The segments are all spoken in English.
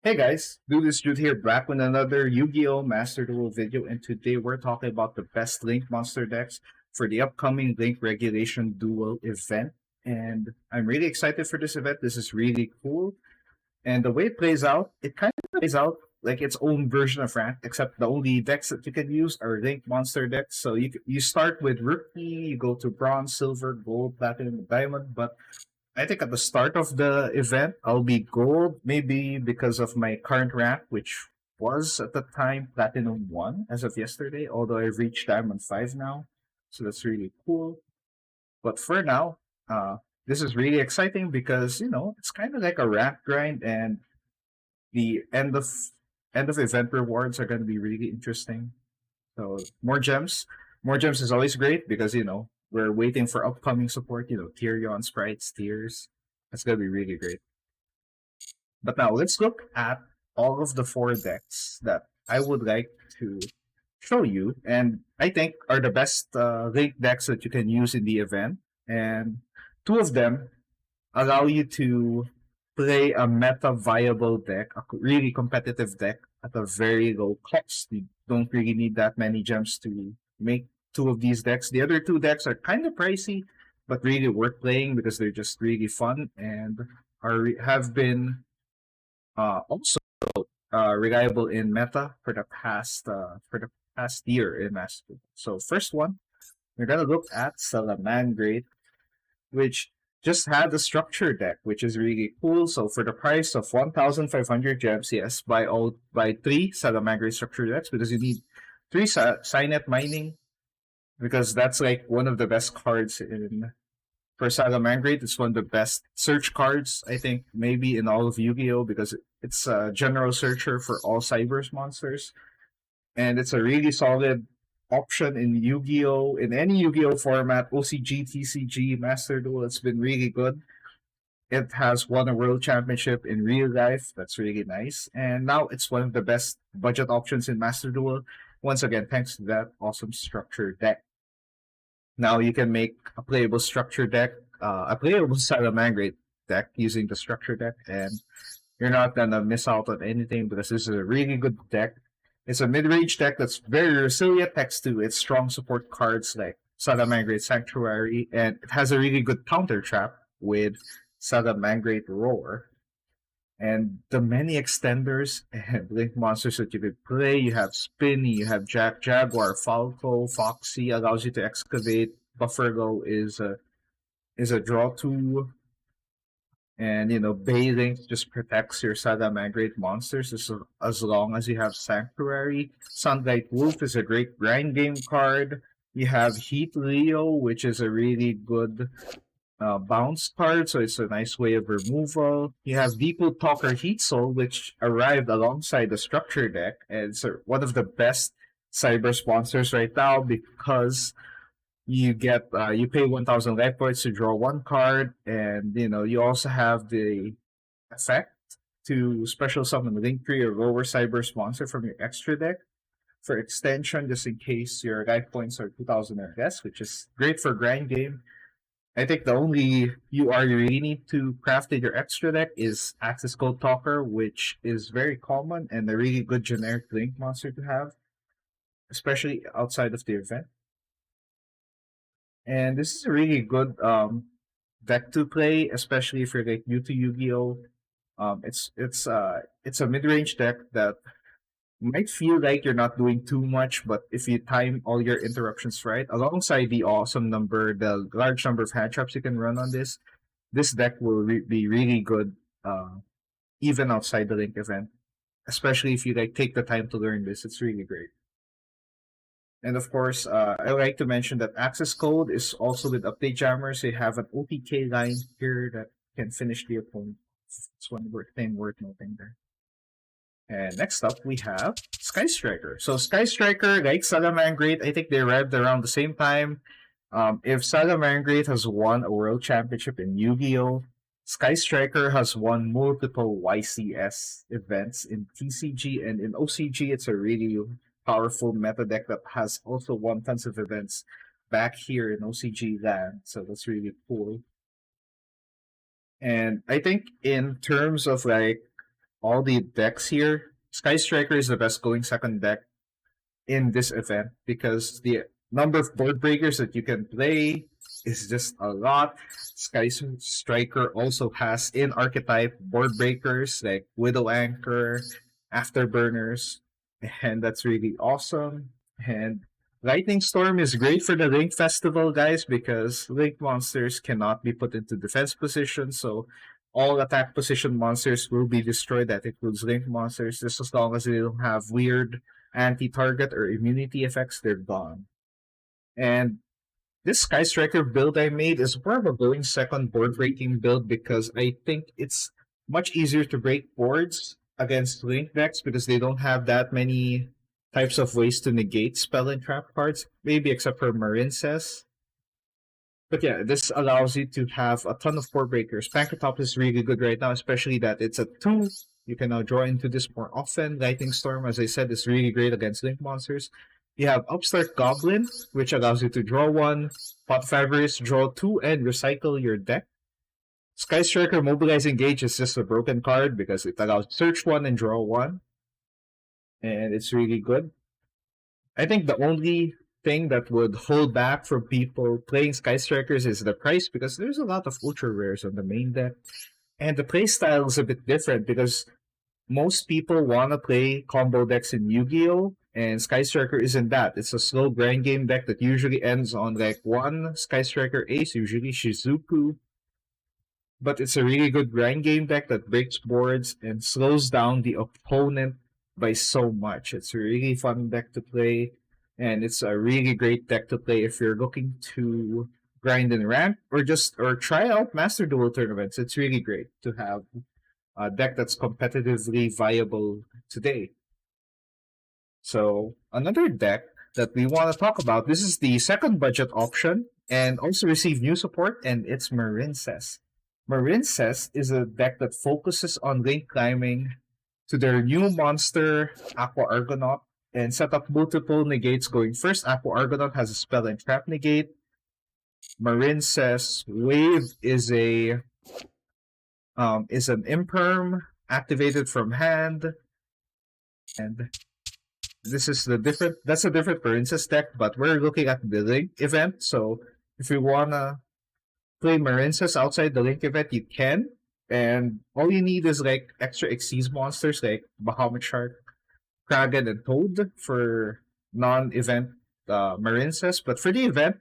Hey guys, Do This Dude here back with another Yu-Gi-Oh! Master Duel video, and today we're talking about the best Link monster decks for the upcoming Link Regulation Duel event. And I'm really excited for this event. This is really cool. And the way it plays out, it kind of plays out like its own version of rank, except the only decks that you can use are Link monster decks. So you start with Rookie, you go to Bronze, Silver, Gold, Platinum, Diamond, but I think at the start of the event, I'll be gold, maybe because of my current rank, which was at the time Platinum 1 as of yesterday, although I've reached Diamond 5 now. So that's really cool. But for now, this is really exciting because, it's kind of like a rank grind, and the end of event rewards are going to be really interesting. So more gems is always great because we're waiting for upcoming support. Tyrion sprites, tiers. That's gonna be really great. But now let's look at all of the four decks that I would like to show you, and I think are the best link decks that you can use in the event. And two of them allow you to play a meta viable deck, a really competitive deck at a very low cost. You don't really need that many gems to make two of these decks. The other two decks are kind of pricey, but really worth playing because they're just really fun and have been also reliable in meta for the past year in Master. So first one, we're gonna look at Salamangreat, which just had a structure deck, which is really cool. So for the price of 1,500 gems, yes, buy three Salamangreat structure decks because you need three Signet Mining because that's like one of the best cards in for Salamangreat. It's one of the best search cards, I think, maybe in all of Yu-Gi-Oh! Because it's a general searcher for all Cybers monsters. And it's a really solid option in Yu-Gi-Oh! In any Yu-Gi-Oh! Format, OCG, TCG, Master Duel. It's been really good. It has won a world championship in real life. That's really nice. And now it's one of the best budget options in Master Duel. Once again, thanks to that awesome structure deck. Now you can make a playable structure deck, a playable Salamangreat deck using the structure deck, and you're not gonna miss out on anything because this is a really good deck. It's a mid-range deck that's very resilient thanks to its strong support cards like Salamangreat Sanctuary, and it has a really good counter trap with Salamangreat Roar. And the many extenders and Blink monsters that you could play, you have Spinny, you have Jaguar, Falco, Foxy allows you to excavate. Buffergo is a draw two, and Baylink just protects your Salamangreat monsters as long as you have Sanctuary. Sunlight Wolf is a great grind game card. You have Heat Leo, which is a really good bounce card, so it's a nice way of removal. You have Depot Talker Heat Soul, which arrived alongside the structure deck, and it's one of the best cyber sponsors right now because you pay 1,000 life points to draw one card, and you also have the effect to special summon Linktree or lower cyber sponsor from your extra deck for extension, just in case your life points are 2,000 or less, which is great for grind game. I think the only UR you really need to craft in your extra deck is Access Code Talker, which is very common and a really good generic Link monster to have, especially outside of the event. And this is a really good deck to play, especially if you're like new to Yu-Gi-Oh! It's a mid-range deck that might feel like you're not doing too much, but if you time all your interruptions right, alongside the large number of hand traps you can run on this deck will be really good, even outside the Link event. Especially if you take the time to learn this, it's really great. And of course, I like to mention that access code is also with update jammer, so you have an OTK line here that can finish the opponent. It's one thing worth noting there. And next up, we have Sky Striker. So Sky Striker, like Salamangreat, I think they arrived around the same time. If Salamangreat has won a world championship in Yu-Gi-Oh!, Sky Striker has won multiple YCS events in TCG, and in OCG, it's a really powerful meta deck that has also won tons of events back here in OCG land. So that's really cool. And I think in terms of all the decks here, Sky Striker is the best going second deck in this event because the number of board breakers that you can play is just a lot. Sky Striker also has in archetype board breakers like Widow Anchor, Afterburners, and that's really awesome. And Lightning Storm is great for the Link Festival, guys, because Link monsters cannot be put into defense position, so all attack position monsters will be destroyed. That includes Link monsters, just as long as they don't have weird anti-target or immunity effects, they're gone. And this Sky Striker build I made is more of a going second board breaking build because I think it's much easier to break boards against Link decks because they don't have that many types of ways to negate spell and trap cards, maybe except for Marincess. But yeah, this allows you to have a ton of board breakers. Pancratop is really good right now, especially that it's a 2. You can now draw into this more often. Lightning Storm, as I said, is really great against Link monsters. You have Upstart Goblin, which allows you to draw 1, Pot of Avarice, draw 2, and recycle your deck. Sky Striker Mobilize Engage is just a broken card because it allows search 1 and draw 1. And it's really good. I think the only thing that would hold back from people playing Sky Strikers is the price because there's a lot of ultra rares on the main deck. And the playstyle is a bit different because most people want to play combo decks in Yu-Gi-Oh! And Sky Striker isn't that. It's a slow grind game deck that usually ends on like one Sky Striker ace, usually Shizuku. But it's a really good grind game deck that breaks boards and slows down the opponent by so much. It's a really fun deck to play, and it's a really great deck to play if you're looking to grind and rank or try out Master Duel tournaments. It's really great to have a deck that's competitively viable today. So another deck that we want to talk about, this is the second budget option and also received new support, and it's Marincess. Marincess is a deck that focuses on link climbing to their new monster, Aqua Argonaut, and set up multiple negates going first. Aqua Argonaut has a spell and trap negate. Marincess Wave is an imperm activated from hand, and this is that's a different Marincess deck, but we're looking at the Link event, so if you wanna play Marincess outside the Link event, you can. And all you need is like extra Xyz monsters like Bahamut Shark, Kraken, and Toad for non-event Marincess. But for the event,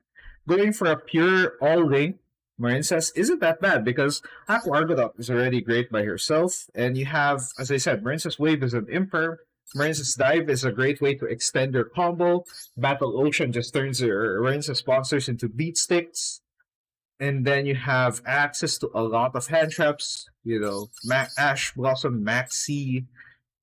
going for a pure all-link Marincess isn't that bad because Aqua Argonaut is already great by herself. And you have, as I said, Marincess Wave is an imperm. Marincess Dive is a great way to extend your combo. Battle Ocean just turns your Marincess monsters into beat sticks. And then you have access to a lot of hand traps, Ash Blossom, Maxi,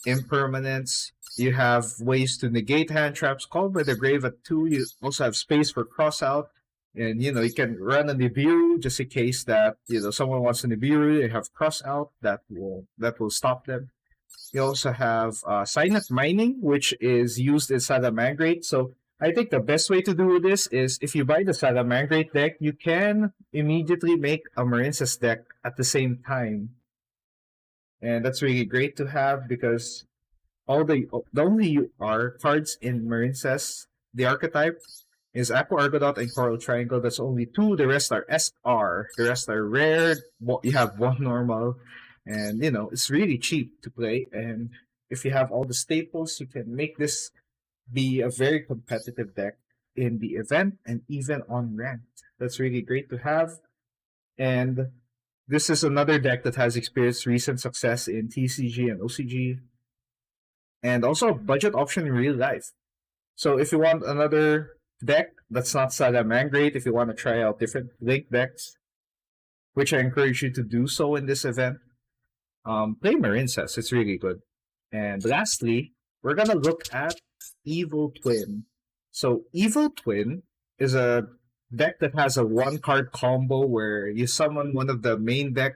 Impermanence. You have ways to negate hand traps. Called by the Grave at 2. You also have space for crossout. And, you can run a Nibiru just in case that, someone wants a Nibiru. You have crossout that will stop them. You also have Signet Mining, which is used in Salamangreat. So I think the best way to do this is if you buy the Salamangreat deck, you can immediately make a Marincess deck at the same time. And that's really great to have because the only cards in Marincess, the archetype, is Aqua Argonaut and Coral Triangle. That's only 2. The rest are SR. The rest are rare. You have 1 normal. And, it's really cheap to play. And if you have all the staples, you can make this be a very competitive deck in the event and even on ranked. That's really great to have. And this is another deck that has experienced recent success in TCG and OCG. And also a budget option in real life. So if you want another deck that's not Salamangreat, if you want to try out different Link decks, which I encourage you to do so in this event, play Marincess. It's really good. And lastly, we're going to look at Evil Twin. So Evil Twin is a deck that has a 1-card combo where you summon one of the main deck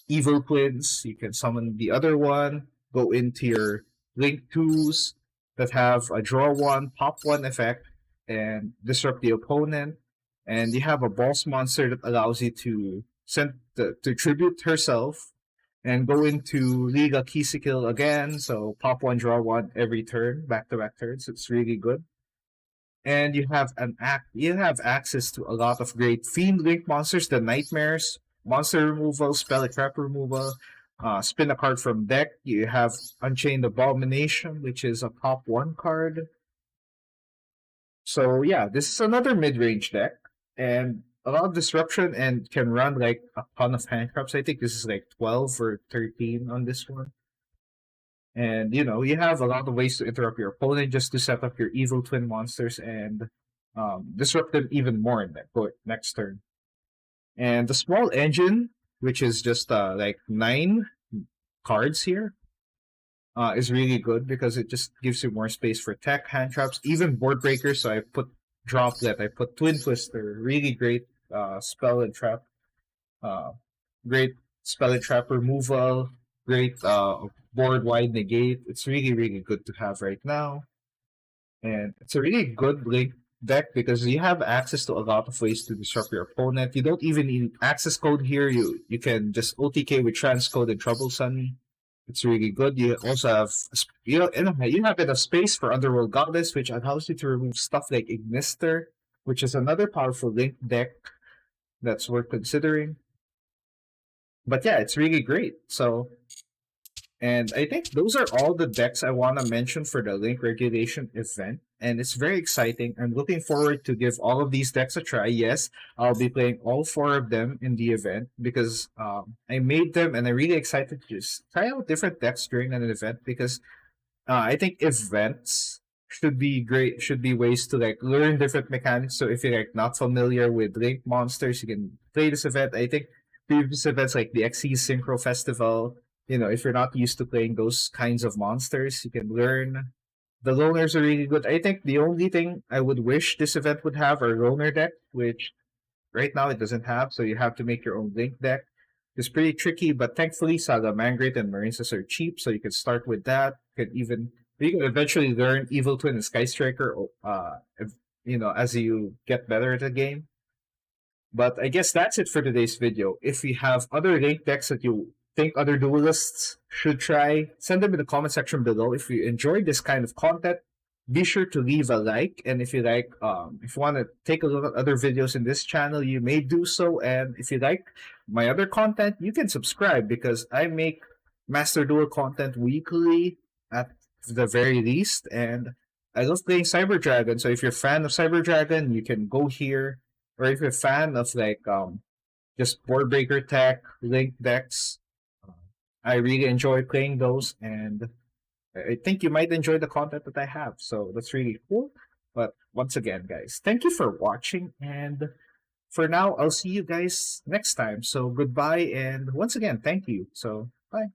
Evil Twins. You can summon the other one, go into your Link 2s that have a draw 1, pop 1 effect, and disrupt the opponent. And you have a boss monster that allows you to tribute herself and go into Liga Kisikil again. So pop one, draw one every turn, back to back turns. It's really good. And you have access to a lot of great Fiend Link monsters, the Nightmares, monster removal, spell trap removal, spin a card from deck. You have Unchained Abomination, which is a pop one card. So yeah, this is another mid range deck and a lot of disruption and can run like a ton of hand traps. I think this is like 12 or 13 on this one. And you know, you have a lot of ways to interrupt your opponent just to set up your evil twin monsters and disrupt them even more in next turn. And the small engine, which is just like 9 cards here, is really good because it just gives you more space for tech, hand traps, even board breakers. So I put Droplet, I put Twin Twister, really great spell and trap, uh, great spell and trap removal, great board wide negate. It's really, really good to have right now. And it's a really good link deck because you have access to a lot of ways to disrupt your opponent. You don't even need access code here. You can just OTK with transcode and troublesome. It's really good. You also have you have enough space for Underworld Goddess, which allows you to remove stuff like Ignister, which is another powerful link deck that's worth considering. But yeah, it's really great. So and I think those are all the decks I want to mention for the Link Regulation event. And it's very exciting. I'm looking forward to give all of these decks a try. Yes, I'll be playing all 4 of them in the event because I made them and I'm really excited to just try out different decks during an event because I think events should be great, should be ways to like learn different mechanics. So if you're like not familiar with Link monsters, you can play this event. I think previous events like the XE Synchro Festival, you know, if you're not used to playing those kinds of monsters, you can learn. The loners are really good. I think the only thing I would wish this event would have are loner deck, which right now it doesn't have, so you have to make your own link deck. It's pretty tricky, but thankfully Saga Mangrate and Marinsas are cheap, so you can start with that. You can eventually learn Evil Twin and Sky Striker, as you get better at the game. But I guess that's it for today's video. If you have other link decks that you think other duelists should try, send them in the comment section below. If you enjoyed this kind of content, be sure to leave a like. And if you like, if you want to take a look at other videos in this channel, you may do so. And if you like my other content, you can subscribe because I make Master Duel content weekly at the very least. And I love playing Cyber Dragon. So if you're a fan of Cyber Dragon, you can go here. Or if you're a fan of like just board breaker tech, link decks, I really enjoy playing those, and I think you might enjoy the content that I have. So that's really cool. But once again, guys, thank you for watching. And for now, I'll see you guys next time. So goodbye. And once again, thank you. So bye.